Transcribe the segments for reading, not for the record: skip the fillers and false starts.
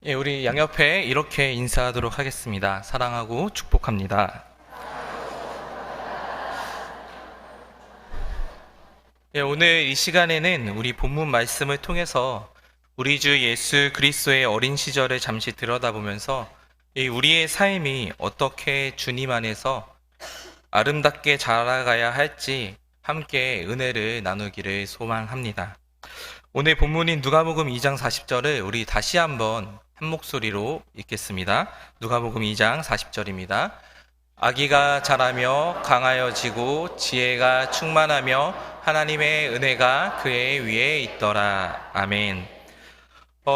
예, 우리 양옆에 이렇게 인사하도록 하겠습니다. 사랑하고 축복합니다. 예, 오늘 이 시간에는 우리 본문 말씀을 통해서 우리 주 예수 그리스도의 어린 시절을 잠시 들여다보면서 우리의 삶이 어떻게 주님 안에서 아름답게 자라가야 할지 함께 은혜를 나누기를 소망합니다. 오늘 본문인 누가복음 2장 40절을 우리 다시 한번 한 목소리로 읽겠습니다. 누가복음 2장 40절입니다. 아기가 자라며 강하여지고 지혜가 충만하며 하나님의 은혜가 그의 위에 있더라. 아멘.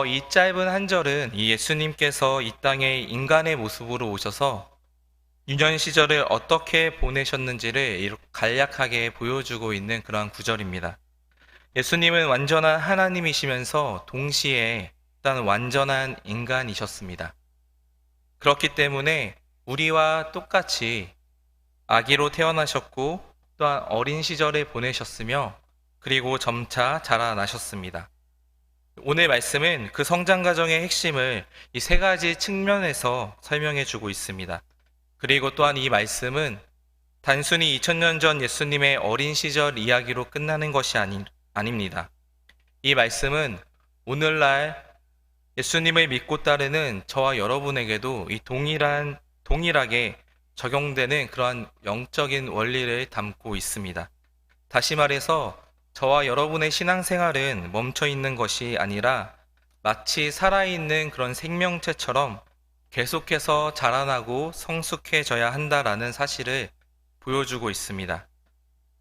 이 짧은 한 절은 이 예수님께서 이 땅에 인간의 모습으로 오셔서 유년 시절을 어떻게 보내셨는지를 이렇게 간략하게 보여주고 있는 그러한 구절입니다. 예수님은 완전한 하나님이시면서 동시에 일단 완전한 인간이셨습니다. 그렇기 때문에 우리와 똑같이 아기로 태어나셨고 또한 어린 시절을 보내셨으며 그리고 점차 자라나셨습니다. 오늘 말씀은 그 성장 과정의 핵심을 이 세 가지 측면에서 설명해 주고 있습니다. 그리고 또한 이 말씀은 단순히 2000년 전 예수님의 어린 시절 이야기로 끝나는 것이 아닙니다. 이 말씀은 오늘날 예수님을 믿고 따르는 저와 여러분에게도 이 동일하게 적용되는 그러한 영적인 원리를 담고 있습니다. 다시 말해서 저와 여러분의 신앙생활은 멈춰 있는 것이 아니라 마치 살아있는 그런 생명체처럼 계속해서 자라나고 성숙해져야 한다라는 사실을 보여주고 있습니다.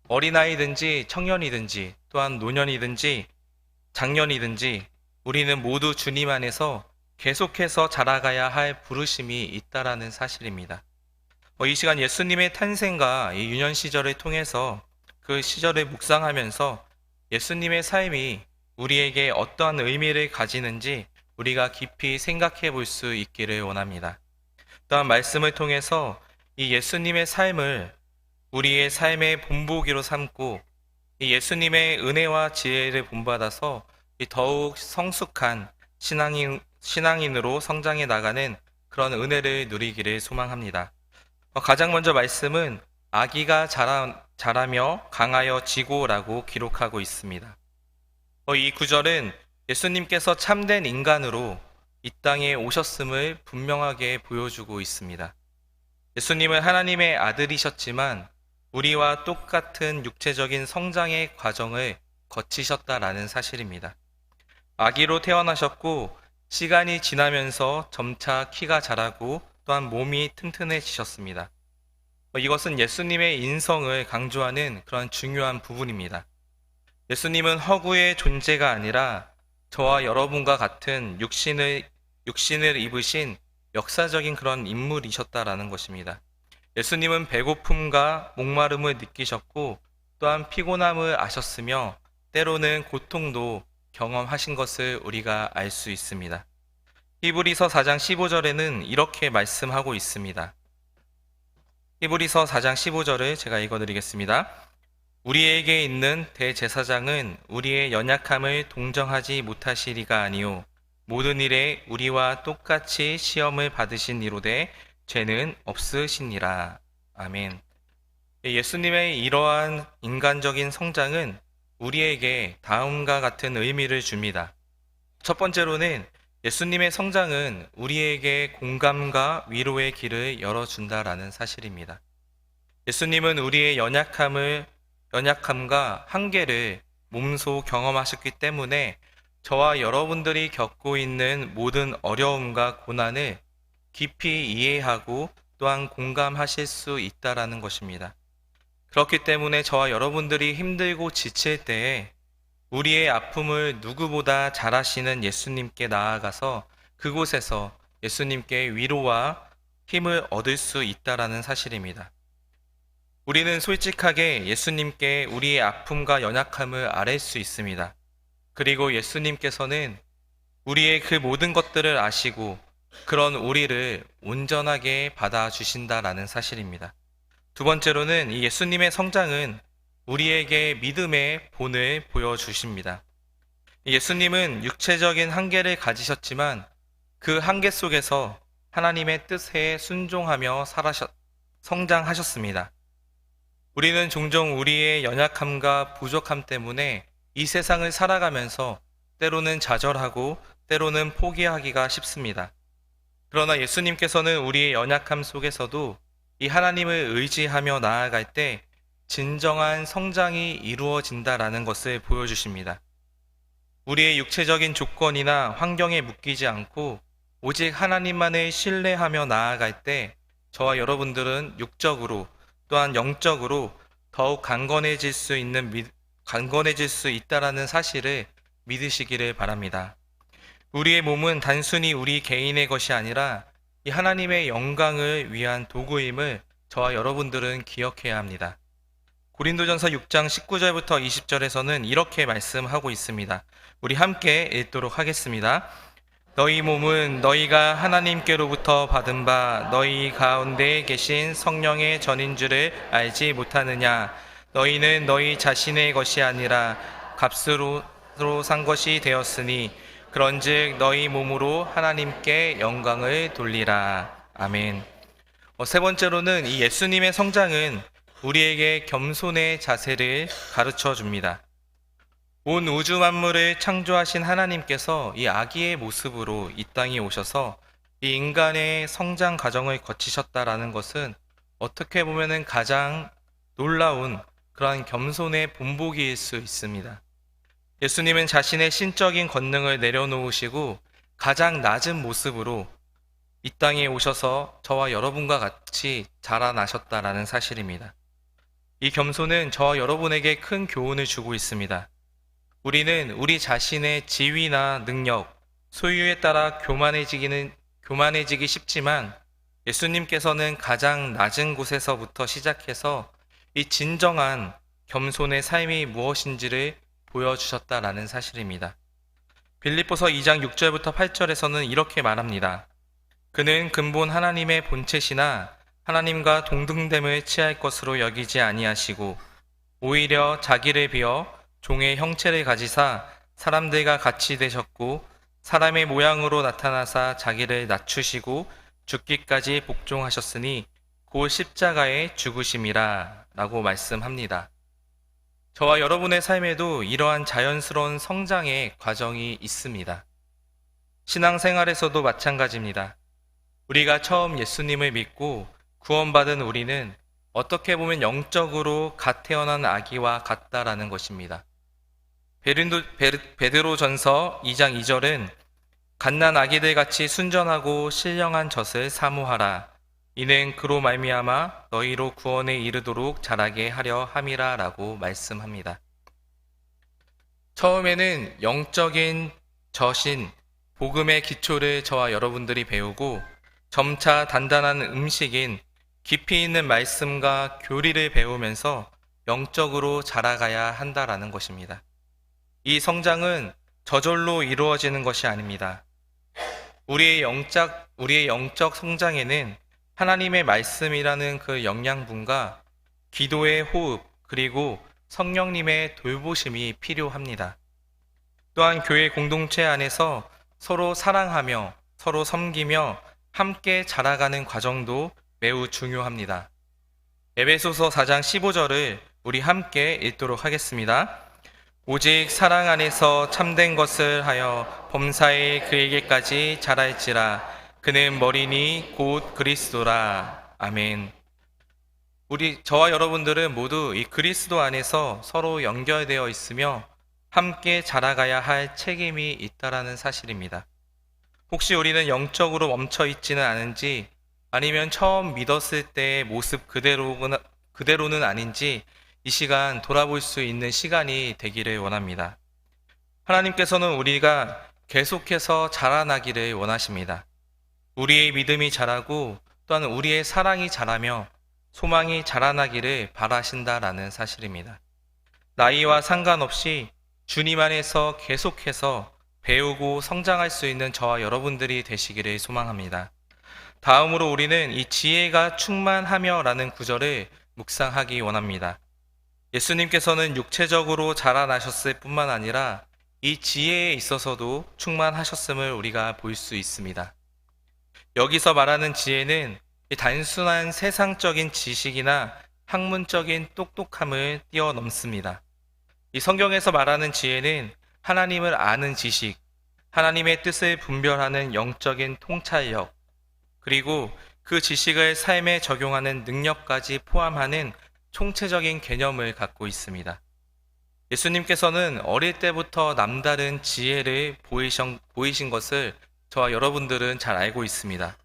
어린아이든지 청년이든지 또한 노년이든지 장년이든지 우리는 모두 주님 안에서 계속해서 자라가야 할 부르심이 있다라는 사실입니다. 이 시간 예수님의 탄생과 이 유년 시절을 통해서 그 시절을 묵상하면서 예수님의 삶이 우리에게 어떠한 의미를 가지는지 우리가 깊이 생각해 볼 수 있기를 원합니다. 또한 말씀을 통해서 이 예수님의 삶을 우리의 삶의 본보기로 삼고 이 예수님의 은혜와 지혜를 본받아서 더욱 성숙한 신앙인으로 성장해 나가는 그런 은혜를 누리기를 소망합니다. 가장 먼저 말씀은 아기가 자라며 강하여지고라고 기록하고 있습니다. 이 구절은 예수님께서 참된 인간으로 이 땅에 오셨음을 분명하게 보여주고 있습니다. 예수님은 하나님의 아들이셨지만 우리와 똑같은 육체적인 성장의 과정을 거치셨다라는 사실입니다. 아기로 태어나셨고 시간이 지나면서 점차 키가 자라고 또한 몸이 튼튼해지셨습니다. 이것은 예수님의 인성을 강조하는 그런 중요한 부분입니다. 예수님은 허구의 존재가 아니라 저와 여러분과 같은 육신을 입으신 역사적인 그런 인물이셨다라는 것입니다. 예수님은 배고픔과 목마름을 느끼셨고 또한 피곤함을 아셨으며 때로는 고통도 경험하신 것을 우리가 알 수 있습니다. 히브리서 4장 15절에는 이렇게 말씀하고 있습니다. 히브리서 4장 15절을 제가 읽어드리겠습니다. 우리에게 있는 대제사장은 우리의 연약함을 동정하지 못하시리가 아니요 모든 일에 우리와 똑같이 시험을 받으신 이로되 죄는 없으시니라. 아멘. 예수님의 이러한 인간적인 성장은 우리에게 다음과 같은 의미를 줍니다. 첫 번째로는 예수님의 성장은 우리에게 공감과 위로의 길을 열어준다라는 사실입니다. 예수님은 우리의 연약함과 한계를 몸소 경험하셨기 때문에 저와 여러분들이 겪고 있는 모든 어려움과 고난을 깊이 이해하고 또한 공감하실 수 있다라는 것입니다. 그렇기 때문에 저와 여러분들이 힘들고 지칠 때에 우리의 아픔을 누구보다 잘 아시는 예수님께 나아가서 그곳에서 예수님께 위로와 힘을 얻을 수 있다라는 사실입니다. 우리는 솔직하게 예수님께 우리의 아픔과 연약함을 아뢰 수 있습니다. 그리고 예수님께서는 우리의 그 모든 것들을 아시고 그런 우리를 온전하게 받아주신다라는 사실입니다. 두 번째로는 이 예수님의 성장은 우리에게 믿음의 본을 보여주십니다. 예수님은 육체적인 한계를 가지셨지만 그 한계 속에서 하나님의 뜻에 순종하며 성장하셨습니다. 우리는 종종 우리의 연약함과 부족함 때문에 이 세상을 살아가면서 때로는 좌절하고 때로는 포기하기가 쉽습니다. 그러나 예수님께서는 우리의 연약함 속에서도 이 하나님을 의지하며 나아갈 때 진정한 성장이 이루어진다라는 것을 보여주십니다. 우리의 육체적인 조건이나 환경에 묶이지 않고 오직 하나님만을 신뢰하며 나아갈 때 저와 여러분들은 육적으로 또한 영적으로 더욱 강건해질 수 있다라는 사실을 믿으시기를 바랍니다. 우리의 몸은 단순히 우리 개인의 것이 아니라 이 하나님의 영광을 위한 도구임을 저와 여러분들은 기억해야 합니다. 고린도전서 6장 19절부터 20절에서는 이렇게 말씀하고 있습니다. 우리 함께 읽도록 하겠습니다. 너희 몸은 너희가 하나님께로부터 받은 바 너희 가운데 계신 성령의 전인 줄을 알지 못하느냐? 너희는 너희 자신의 것이 아니라 값으로 산 것이 되었으니 그런즉 너희 몸으로 하나님께 영광을 돌리라. 아멘. 세 번째로는 이 예수님의 성장은 우리에게 겸손의 자세를 가르쳐 줍니다. 온 우주 만물을 창조하신 하나님께서 이 아기의 모습으로 이 땅에 오셔서 이 인간의 성장 과정을 거치셨다라는 것은 어떻게 보면은 가장 놀라운 그러한 겸손의 본보기일 수 있습니다. 예수님은 자신의 신적인 권능을 내려놓으시고 가장 낮은 모습으로 이 땅에 오셔서 저와 여러분과 같이 자라나셨다라는 사실입니다. 이 겸손은 저와 여러분에게 큰 교훈을 주고 있습니다. 우리는 우리 자신의 지위나 능력, 소유에 따라 교만해지기 쉽지만 예수님께서는 가장 낮은 곳에서부터 시작해서 이 진정한 겸손의 삶이 무엇인지를 보여주셨다라는 사실입니다. 빌립보서 2장 6절부터 8절에서는 이렇게 말합니다. 그는 근본 하나님의 본체시나 하나님과 동등됨을 취할 것으로 여기지 아니하시고 오히려 자기를 비어 종의 형체를 가지사 사람들과 같이 되셨고 사람의 모양으로 나타나사 자기를 낮추시고 죽기까지 복종하셨으니 곧 십자가에 죽으심이라 라고 말씀합니다. 저와 여러분의 삶에도 이러한 자연스러운 성장의 과정이 있습니다. 신앙생활에서도 마찬가지입니다. 우리가 처음 예수님을 믿고 구원받은 우리는 어떻게 보면 영적으로 갓 태어난 아기와 같다라는 것입니다. 베드로전서 2장 2절은 갓난 아기들 같이 순전하고 신령한 젖을 사모하라. 이는 그로 말미암아 너희로 구원에 이르도록 자라게 하려 함이라 라고 말씀합니다. 처음에는 영적인 젖인 복음의 기초를 저와 여러분들이 배우고 점차 단단한 음식인 깊이 있는 말씀과 교리를 배우면서 영적으로 자라가야 한다라는 것입니다. 이 성장은 저절로 이루어지는 것이 아닙니다. 우리의 영적 성장에는 하나님의 말씀이라는 그 영양분과 기도의 호흡 그리고 성령님의 돌보심이 필요합니다. 또한 교회 공동체 안에서 서로 사랑하며 서로 섬기며 함께 자라가는 과정도 매우 중요합니다. 에베소서 4장 15절을 우리 함께 읽도록 하겠습니다. 오직 사랑 안에서 참된 것을 하여 범사에 그에게까지 자랄지라. 그는 머리니 곧 그리스도라. 아멘. 저와 여러분들은 모두 이 그리스도 안에서 서로 연결되어 있으며 함께 자라가야 할 책임이 있다라는 사실입니다. 혹시 우리는 영적으로 멈춰 있지는 않은지 아니면 처음 믿었을 때의 모습 그대로는 아닌지 이 시간 돌아볼 수 있는 시간이 되기를 원합니다. 하나님께서는 우리가 계속해서 자라나기를 원하십니다. 우리의 믿음이 자라고 또한 우리의 사랑이 자라며 소망이 자라나기를 바라신다라는 사실입니다. 나이와 상관없이 주님 안에서 계속해서 배우고 성장할 수 있는 저와 여러분들이 되시기를 소망합니다. 다음으로 우리는 이 지혜가 충만하며 라는 구절을 묵상하기 원합니다. 예수님께서는 육체적으로 자라나셨을 뿐만 아니라 이 지혜에 있어서도 충만하셨음을 우리가 볼 수 있습니다. 여기서 말하는 지혜는 이 단순한 세상적인 지식이나 학문적인 똑똑함을 뛰어넘습니다. 이 성경에서 말하는 지혜는 하나님을 아는 지식, 하나님의 뜻을 분별하는 영적인 통찰력, 그리고 그 지식을 삶에 적용하는 능력까지 포함하는 총체적인 개념을 갖고 있습니다. 예수님께서는 어릴 때부터 남다른 지혜를 보이신 것을 저와 여러분들은 잘 알고 있습니다.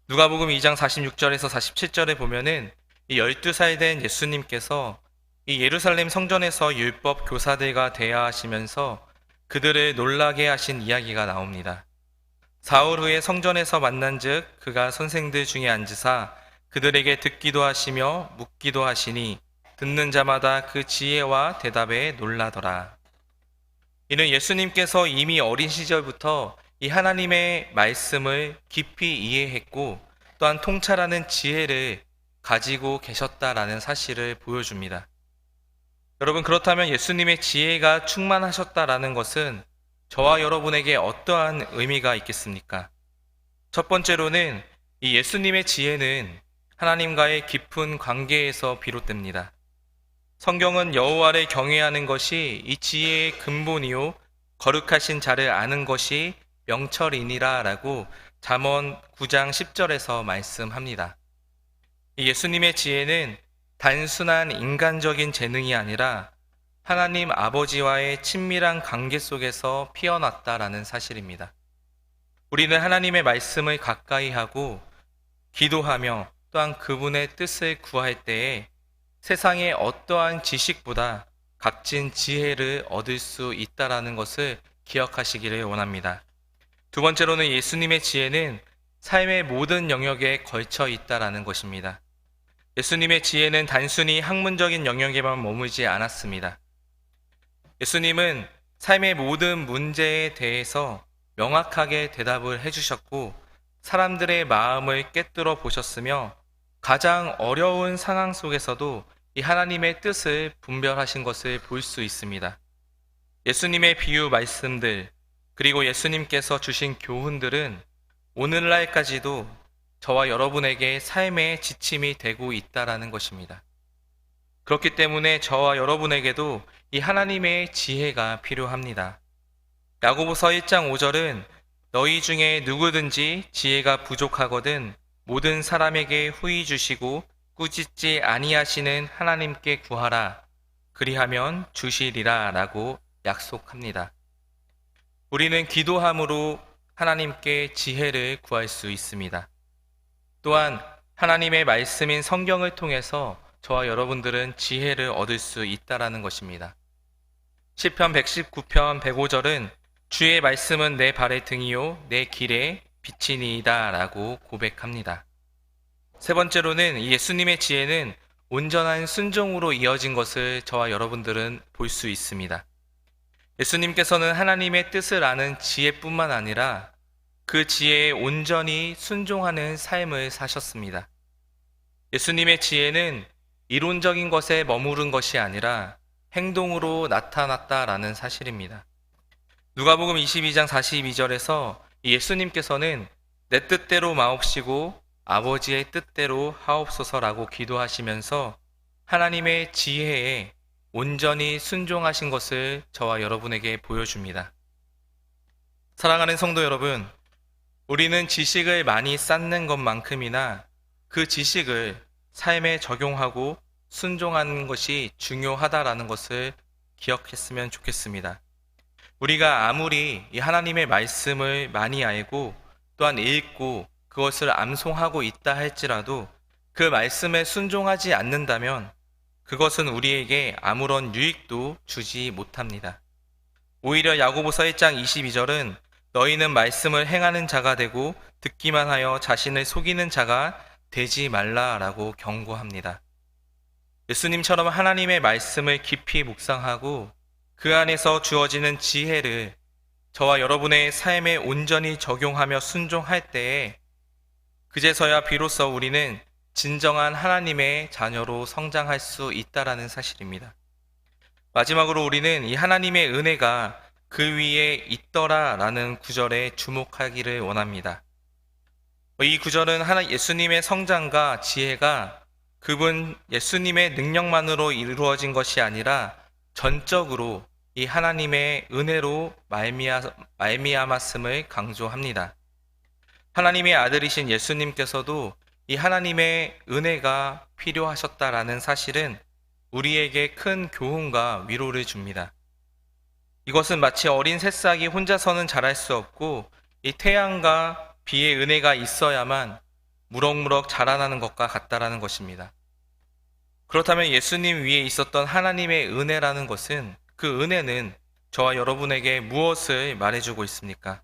누가복음 2장 46절에서 47절에 보면은 이 12살 된 예수님께서 이 예루살렘 성전에서 율법 교사들과 대화하시면서 그들을 놀라게 하신 이야기가 나옵니다. 사흘 후에 성전에서 만난즉 그가 선생들 중에 앉으사 그들에게 듣기도 하시며 묻기도 하시니 듣는 자마다 그 지혜와 대답에 놀라더라. 이는 예수님께서 이미 어린 시절부터 이 하나님의 말씀을 깊이 이해했고 또한 통찰하는 지혜를 가지고 계셨다라는 사실을 보여줍니다. 여러분, 그렇다면 예수님의 지혜가 충만하셨다라는 것은 저와 여러분에게 어떠한 의미가 있겠습니까? 첫 번째로는 이 예수님의 지혜는 하나님과의 깊은 관계에서 비롯됩니다. 성경은 여호와를 경외하는 것이 이 지혜의 근본이요 거룩하신 자를 아는 것이 명철이니라 라고 잠언 9장 10절에서 말씀합니다. 이 예수님의 지혜는 단순한 인간적인 재능이 아니라 하나님 아버지와의 친밀한 관계 속에서 피어났다라는 사실입니다. 우리는 하나님의 말씀을 가까이 하고 기도하며 또한 그분의 뜻을 구할 때에 세상의 어떠한 지식보다 값진 지혜를 얻을 수 있다라는 것을 기억하시기를 원합니다. 두 번째로는 예수님의 지혜는 삶의 모든 영역에 걸쳐 있다라는 것입니다. 예수님의 지혜는 단순히 학문적인 영역에만 머물지 않았습니다. 예수님은 삶의 모든 문제에 대해서 명확하게 대답을 해주셨고 사람들의 마음을 꿰뚫어 보셨으며 가장 어려운 상황 속에서도 이 하나님의 뜻을 분별하신 것을 볼 수 있습니다. 예수님의 비유 말씀들 그리고 예수님께서 주신 교훈들은 오늘날까지도 저와 여러분에게 삶의 지침이 되고 있다라는 것입니다. 그렇기 때문에 저와 여러분에게도 이 하나님의 지혜가 필요합니다. 야고보서 1장 5절은 너희 중에 누구든지 지혜가 부족하거든 모든 사람에게 후히 주시고 꾸짖지 아니하시는 하나님께 구하라. 그리하면 주시리라 라고 약속합니다. 우리는 기도함으로 하나님께 지혜를 구할 수 있습니다. 또한 하나님의 말씀인 성경을 통해서 저와 여러분들은 지혜를 얻을 수 있다라는 것입니다. 시편 119편 105절은 주의 말씀은 내 발의 등이요 내 길에 빛이니이다 라고 고백합니다. 세 번째로는 예수님의 지혜는 온전한 순종으로 이어진 것을 저와 여러분들은 볼 수 있습니다. 예수님께서는 하나님의 뜻을 아는 지혜뿐만 아니라 그 지혜에 온전히 순종하는 삶을 사셨습니다. 예수님의 지혜는 이론적인 것에 머무른 것이 아니라 행동으로 나타났다라는 사실입니다. 누가복음 22장 42절에서 예수님께서는 내 뜻대로 마옵시고 아버지의 뜻대로 하옵소서라고 기도하시면서 하나님의 지혜에 온전히 순종하신 것을 저와 여러분에게 보여줍니다. 사랑하는 성도 여러분, 우리는 지식을 많이 쌓는 것만큼이나 그 지식을 삶에 적용하고 순종하는 것이 중요하다라는 것을 기억했으면 좋겠습니다. 우리가 아무리 이 하나님의 말씀을 많이 알고 또한 읽고 그것을 암송하고 있다 할지라도 그 말씀에 순종하지 않는다면 그것은 우리에게 아무런 유익도 주지 못합니다. 오히려 야고보서 1장 22절은 너희는 말씀을 행하는 자가 되고 듣기만 하여 자신을 속이는 자가 되지 말라라고 경고합니다. 예수님처럼 하나님의 말씀을 깊이 묵상하고 그 안에서 주어지는 지혜를 저와 여러분의 삶에 온전히 적용하며 순종할 때에 그제서야 비로소 우리는 진정한 하나님의 자녀로 성장할 수 있다라는 사실입니다. 마지막으로 우리는 이 하나님의 은혜가 그 위에 있더라라는 구절에 주목하기를 원합니다. 이 구절은 예수님의 성장과 지혜가 그분 예수님의 능력만으로 이루어진 것이 아니라 전적으로 이 하나님의 은혜로 말미암았음을 강조합니다. 하나님의 아들이신 예수님께서도 이 하나님의 은혜가 필요하셨다라는 사실은 우리에게 큰 교훈과 위로를 줍니다. 이것은 마치 어린 새싹이 혼자서는 자랄 수 없고 이 태양과 비의 은혜가 있어야만 무럭무럭 자라나는 것과 같다라는 것입니다. 그렇다면 예수님 위에 있었던 하나님의 은혜라는 것은 그 은혜는 저와 여러분에게 무엇을 말해주고 있습니까?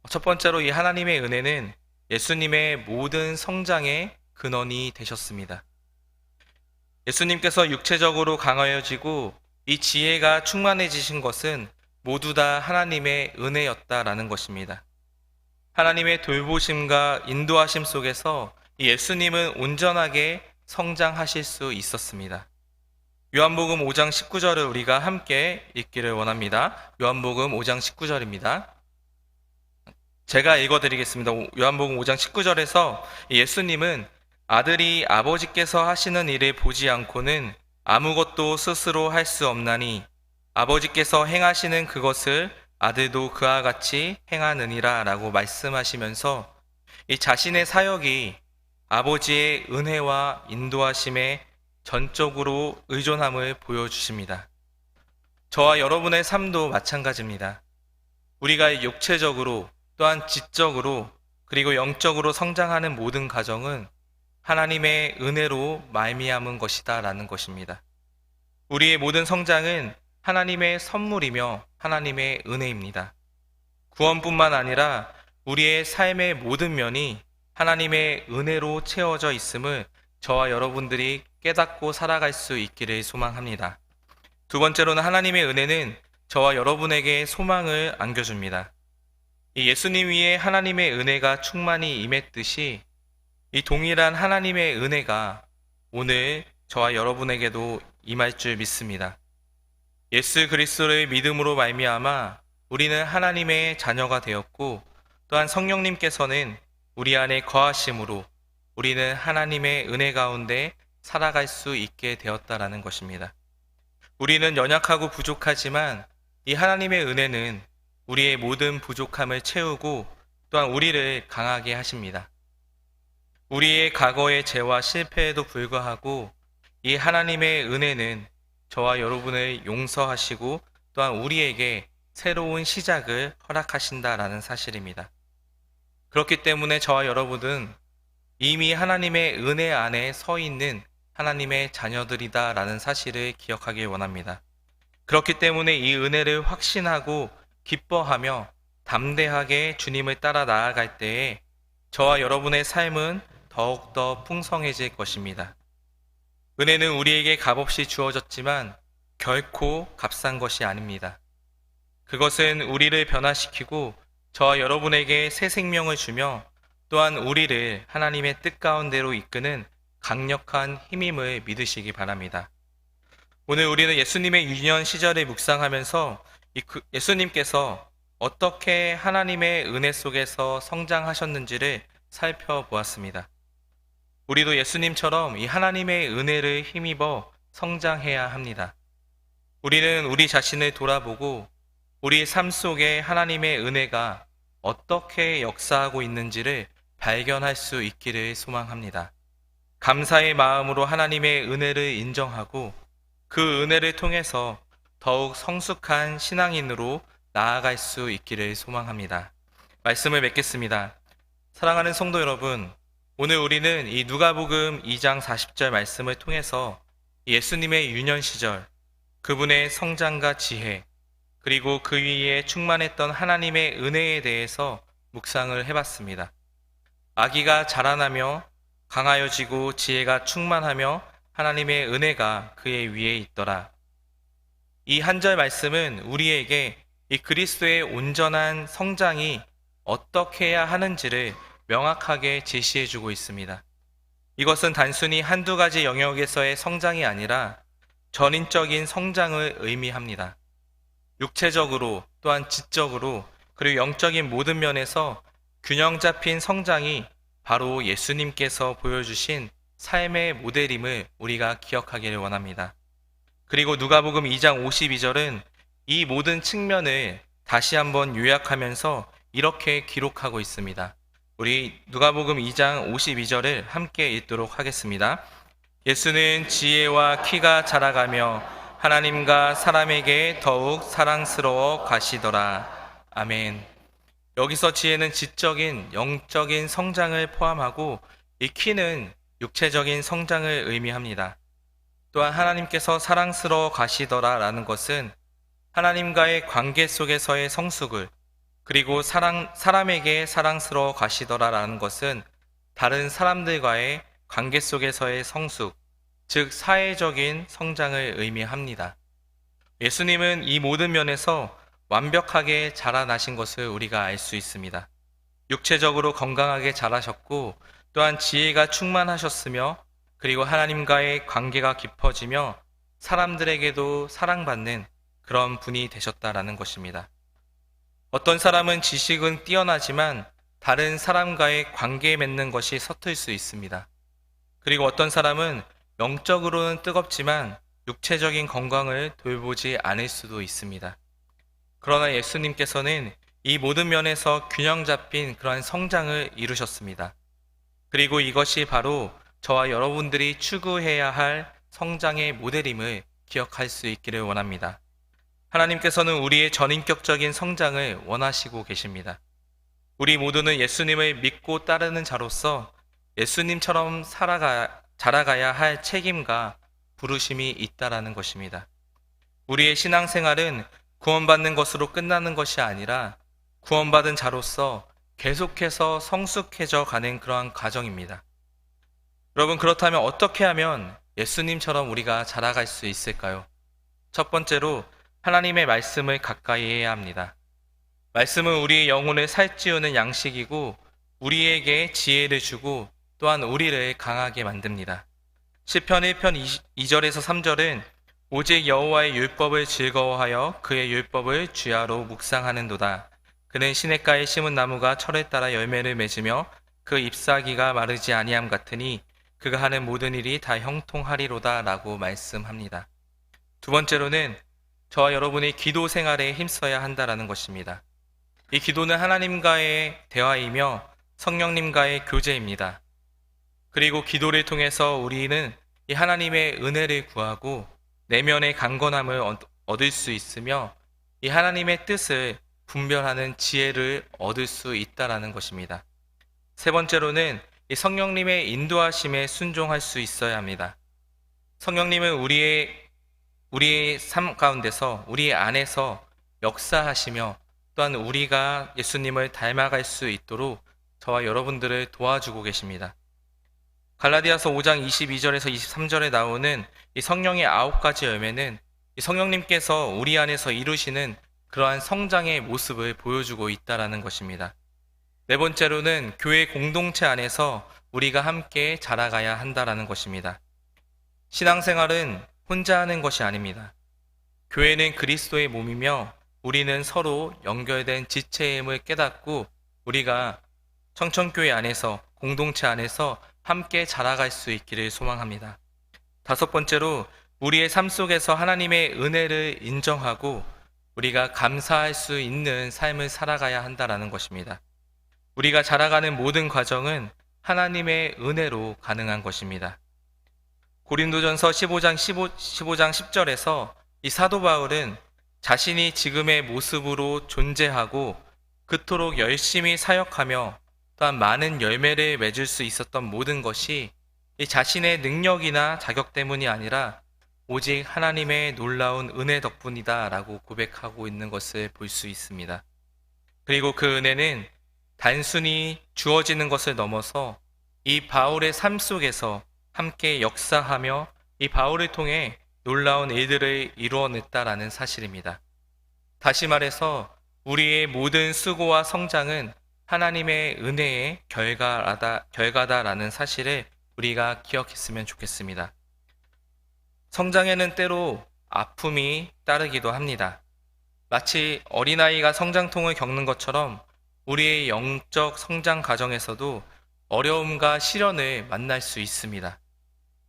첫 번째로 이 하나님의 은혜는 예수님의 모든 성장의 근원이 되셨습니다. 예수님께서 육체적으로 강하여지고 이 지혜가 충만해지신 것은 모두 다 하나님의 은혜였다라는 것입니다. 하나님의 돌보심과 인도하심 속에서 예수님은 온전하게 성장하실 수 있었습니다. 요한복음 5장 19절을 우리가 함께 읽기를 원합니다. 요한복음 5장 19절입니다. 제가 읽어드리겠습니다. 요한복음 5장 19절에서 예수님은 아들이 아버지께서 하시는 일을 보지 않고는 아무것도 스스로 할 수 없나니 아버지께서 행하시는 그것을 아들도 그와 같이 행하느니라 라고 말씀하시면서 이 자신의 사역이 아버지의 은혜와 인도하심에 전적으로 의존함을 보여주십니다. 저와 여러분의 삶도 마찬가지입니다. 우리가 육체적으로 또한 지적으로 그리고 영적으로 성장하는 모든 과정은 하나님의 은혜로 말미암은 것이다 라는 것입니다. 우리의 모든 성장은 하나님의 선물이며 하나님의 은혜입니다. 구원뿐만 아니라 우리의 삶의 모든 면이 하나님의 은혜로 채워져 있음을 저와 여러분들이 깨닫고 살아갈 수 있기를 소망합니다. 두 번째로는 하나님의 은혜는 저와 여러분에게 소망을 안겨줍니다. 이 예수님 위에 하나님의 은혜가 충만히 임했듯이 이 동일한 하나님의 은혜가 오늘 저와 여러분에게도 임할 줄 믿습니다. 예수 그리스도를 믿음으로 말미암아 우리는 하나님의 자녀가 되었고 또한 성령님께서는 우리 안에 거하심으로 우리는 하나님의 은혜 가운데 살아갈 수 있게 되었다라는 것입니다. 우리는 연약하고 부족하지만 이 하나님의 은혜는 우리의 모든 부족함을 채우고 또한 우리를 강하게 하십니다. 우리의 과거의 죄와 실패에도 불구하고 이 하나님의 은혜는 저와 여러분을 용서하시고 또한 우리에게 새로운 시작을 허락하신다라는 사실입니다. 그렇기 때문에 저와 여러분은 이미 하나님의 은혜 안에 서 있는 하나님의 자녀들이다라는 사실을 기억하길 원합니다. 그렇기 때문에 이 은혜를 확신하고 기뻐하며 담대하게 주님을 따라 나아갈 때에 저와 여러분의 삶은 더욱더 풍성해질 것입니다. 은혜는 우리에게 값없이 주어졌지만 결코 값싼 것이 아닙니다. 그것은 우리를 변화시키고 저와 여러분에게 새 생명을 주며 또한 우리를 하나님의 뜻 가운데로 이끄는 강력한 힘임을 믿으시기 바랍니다. 오늘 우리는 예수님의 유년 시절을 묵상하면서 예수님께서 어떻게 하나님의 은혜 속에서 성장하셨는지를 살펴보았습니다. 우리도 예수님처럼 이 하나님의 은혜를 힘입어 성장해야 합니다. 우리는 우리 자신을 돌아보고 우리 삶 속에 하나님의 은혜가 어떻게 역사하고 있는지를 발견할 수 있기를 소망합니다. 감사의 마음으로 하나님의 은혜를 인정하고 그 은혜를 통해서 더욱 성숙한 신앙인으로 나아갈 수 있기를 소망합니다. 말씀을 맺겠습니다. 사랑하는 성도 여러분, 오늘 우리는 이 누가복음 2장 40절 말씀을 통해서 예수님의 유년 시절, 그분의 성장과 지혜, 그리고 그 위에 충만했던 하나님의 은혜에 대해서 묵상을 해봤습니다. 아기가 자라나며 강하여지고 지혜가 충만하며 하나님의 은혜가 그의 위에 있더라. 이 한 절 말씀은 우리에게 이 그리스도의 온전한 성장이 어떻게 해야 하는지를 명확하게 제시해주고 있습니다. 이것은 단순히 한두 가지 영역에서의 성장이 아니라 전인적인 성장을 의미합니다. 육체적으로 또한 지적으로 그리고 영적인 모든 면에서 균형 잡힌 성장이 바로 예수님께서 보여주신 삶의 모델임을 우리가 기억하기를 원합니다. 그리고 누가복음 2장 52절은 이 모든 측면을 다시 한번 요약하면서 이렇게 기록하고 있습니다. 우리 누가복음 2장 52절을 함께 읽도록 하겠습니다. 예수는 지혜와 키가 자라가며 하나님과 사람에게 더욱 사랑스러워 가시더라. 아멘. 여기서 지혜는 지적인 영적인 성장을 포함하고 이 키는 육체적인 성장을 의미합니다. 또한 하나님께서 사랑스러워 가시더라 라는 것은 하나님과의 관계 속에서의 성숙을, 그리고 사람에게 사랑스러워 가시더라 라는 것은 다른 사람들과의 관계 속에서의 성숙, 즉 사회적인 성장을 의미합니다. 예수님은 이 모든 면에서 완벽하게 자라나신 것을 우리가 알 수 있습니다. 육체적으로 건강하게 자라셨고 또한 지혜가 충만하셨으며 그리고 하나님과의 관계가 깊어지며 사람들에게도 사랑받는 그런 분이 되셨다라는 것입니다. 어떤 사람은 지식은 뛰어나지만 다른 사람과의 관계 맺는 것이 서툴 수 있습니다. 그리고 어떤 사람은 영적으로는 뜨겁지만 육체적인 건강을 돌보지 않을 수도 있습니다. 그러나 예수님께서는 이 모든 면에서 균형 잡힌 그러한 성장을 이루셨습니다. 그리고 이것이 바로 저와 여러분들이 추구해야 할 성장의 모델임을 기억할 수 있기를 원합니다. 하나님께서는 우리의 전인격적인 성장을 원하시고 계십니다. 우리 모두는 예수님을 믿고 따르는 자로서 예수님처럼 자라가야 할 책임과 부르심이 있다라는 것입니다. 우리의 신앙생활은 구원받는 것으로 끝나는 것이 아니라 구원받은 자로서 계속해서 성숙해져 가는 그러한 과정입니다. 여러분, 그렇다면 어떻게 하면 예수님처럼 우리가 자라갈 수 있을까요? 첫 번째로 하나님의 말씀을 가까이 해야 합니다. 말씀은 우리의 영혼을 살찌우는 양식이고 우리에게 지혜를 주고 또한 우리를 강하게 만듭니다. 시편 1편 2절에서 3절은 오직 여호와의 율법을 즐거워하여 그의 율법을 주야로 묵상하는도다. 그는 시냇가에 심은 나무가 철을 따라 열매를 맺으며 그 잎사귀가 마르지 아니함 같으니 그가 하는 모든 일이 다 형통하리로다 라고 말씀합니다. 두 번째로는 저와 여러분이 기도 생활에 힘써야 한다라는 것입니다. 이 기도는 하나님과의 대화이며 성령님과의 교제입니다. 그리고 기도를 통해서 우리는 이 하나님의 은혜를 구하고 내면의 강건함을 얻을 수 있으며 이 하나님의 뜻을 분별하는 지혜를 얻을 수 있다라는 것입니다. 세 번째로는 이 성령님의 인도하심에 순종할 수 있어야 합니다. 성령님은 우리의 삶 가운데서 우리 안에서 역사하시며 또한 우리가 예수님을 닮아갈 수 있도록 저와 여러분들을 도와주고 계십니다. 갈라디아서 5장 22절에서 23절에 나오는 이 성령의 9가지 열매는 이 성령님께서 우리 안에서 이루시는 그러한 성장의 모습을 보여주고 있다라는 것입니다. 네 번째로는 교회 공동체 안에서 우리가 함께 자라가야 한다라는 것입니다. 신앙생활은 혼자 하는 것이 아닙니다. 교회는 그리스도의 몸이며 우리는 서로 연결된 지체임을 깨닫고 우리가 청천교회 안에서 공동체 안에서 함께 자라갈 수 있기를 소망합니다. 다섯 번째로 우리의 삶 속에서 하나님의 은혜를 인정하고 우리가 감사할 수 있는 삶을 살아가야 한다라는 것입니다. 우리가 자라가는 모든 과정은 하나님의 은혜로 가능한 것입니다. 고린도전서 15장 10절에서 이 사도 바울은 자신이 지금의 모습으로 존재하고 그토록 열심히 사역하며 또한 많은 열매를 맺을 수 있었던 모든 것이 이 자신의 능력이나 자격 때문이 아니라 오직 하나님의 놀라운 은혜 덕분이다 라고 고백하고 있는 것을 볼 수 있습니다. 그리고 그 은혜는 단순히 주어지는 것을 넘어서 이 바울의 삶 속에서 함께 역사하며 이 바울을 통해 놀라운 일들을 이루어냈다라는 사실입니다. 다시 말해서 우리의 모든 수고와 성장은 하나님의 은혜의 결과다라는 사실을 우리가 기억했으면 좋겠습니다. 성장에는 때로 아픔이 따르기도 합니다. 마치 어린아이가 성장통을 겪는 것처럼 우리의 영적 성장 과정에서도 어려움과 시련을 만날 수 있습니다.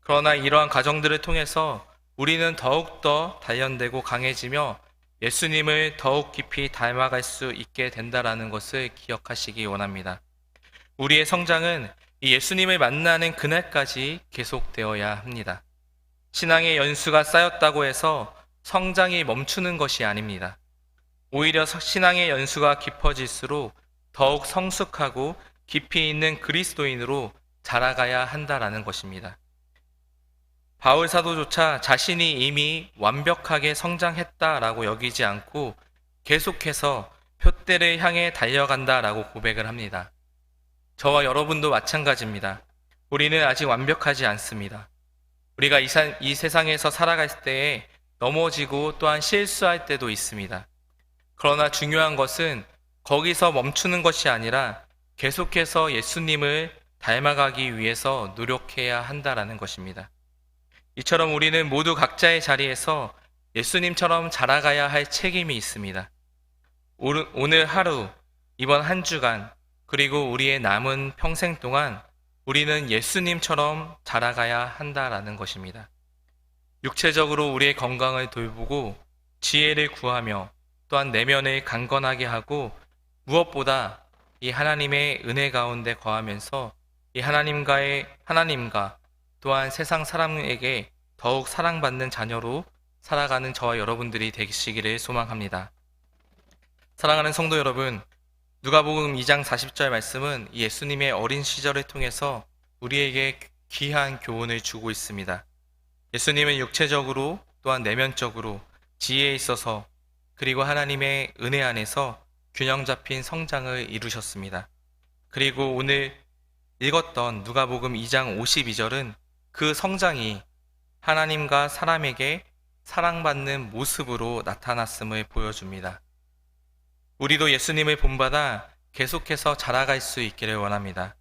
그러나 이러한 과정들을 통해서 우리는 더욱더 단련되고 강해지며 예수님을 더욱 깊이 닮아갈 수 있게 된다라는 것을 기억하시기 원합니다. 우리의 성장은 이 예수님을 만나는 그날까지 계속되어야 합니다. 신앙의 연수가 쌓였다고 해서 성장이 멈추는 것이 아닙니다. 오히려 신앙의 연수가 깊어질수록 더욱 성숙하고 깊이 있는 그리스도인으로 자라가야 한다라는 것입니다. 바울 사도조차 자신이 이미 완벽하게 성장했다라고 여기지 않고 계속해서 표대를 향해 달려간다라고 고백을 합니다. 저와 여러분도 마찬가지입니다. 우리는 아직 완벽하지 않습니다. 우리가 이 세상에서 살아갈 때에 넘어지고 또한 실수할 때도 있습니다. 그러나 중요한 것은 거기서 멈추는 것이 아니라 계속해서 예수님을 닮아가기 위해서 노력해야 한다라는 것입니다. 이처럼 우리는 모두 각자의 자리에서 예수님처럼 자라가야 할 책임이 있습니다. 오늘 하루, 이번 한 주간, 그리고 우리의 남은 평생 동안 우리는 예수님처럼 자라가야 한다라는 것입니다. 육체적으로 우리의 건강을 돌보고 지혜를 구하며 또한 내면을 강건하게 하고 무엇보다 이 하나님의 은혜 가운데 거하면서 이 하나님과 또한 세상 사람에게 더욱 사랑받는 자녀로 살아가는 저와 여러분들이 되시기를 소망합니다. 사랑하는 성도 여러분, 누가복음 2장 40절 말씀은 예수님의 어린 시절을 통해서 우리에게 귀한 교훈을 주고 있습니다. 예수님은 육체적으로 또한 내면적으로 지혜에 있어서 그리고 하나님의 은혜 안에서 균형 잡힌 성장을 이루셨습니다. 그리고 오늘 읽었던 누가복음 2장 52절은 그 성장이 하나님과 사람에게 사랑받는 모습으로 나타났음을 보여줍니다. 우리도 예수님을 본받아 계속해서 자라갈 수 있기를 원합니다.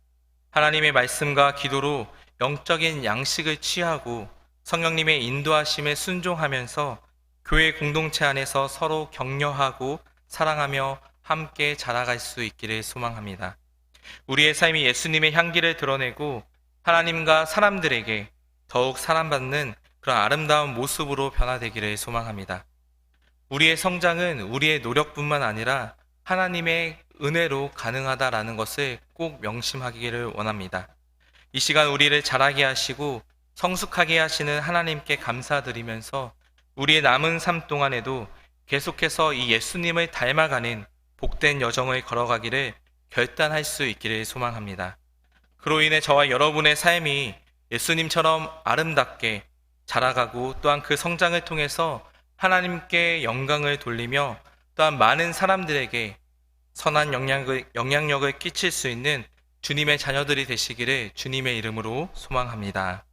하나님의 말씀과 기도로 영적인 양식을 취하고 성령님의 인도하심에 순종하면서 교회 공동체 안에서 서로 격려하고 사랑하며 함께 자라갈 수 있기를 소망합니다. 우리의 삶이 예수님의 향기를 드러내고 하나님과 사람들에게 더욱 사랑받는 그런 아름다운 모습으로 변화되기를 소망합니다. 우리의 성장은 우리의 노력뿐만 아니라 하나님의 은혜로 가능하다라는 것을 꼭 명심하기를 원합니다. 이 시간 우리를 자라게 하시고 성숙하게 하시는 하나님께 감사드리면서 우리의 남은 삶 동안에도 계속해서 이 예수님을 닮아가는 복된 여정을 걸어가기를 결단할 수 있기를 소망합니다. 그로 인해 저와 여러분의 삶이 예수님처럼 아름답게 자라가고 또한 그 성장을 통해서 하나님께 영광을 돌리며 또한 많은 사람들에게 선한 영향력을 끼칠 수 있는 주님의 자녀들이 되시기를 주님의 이름으로 소망합니다.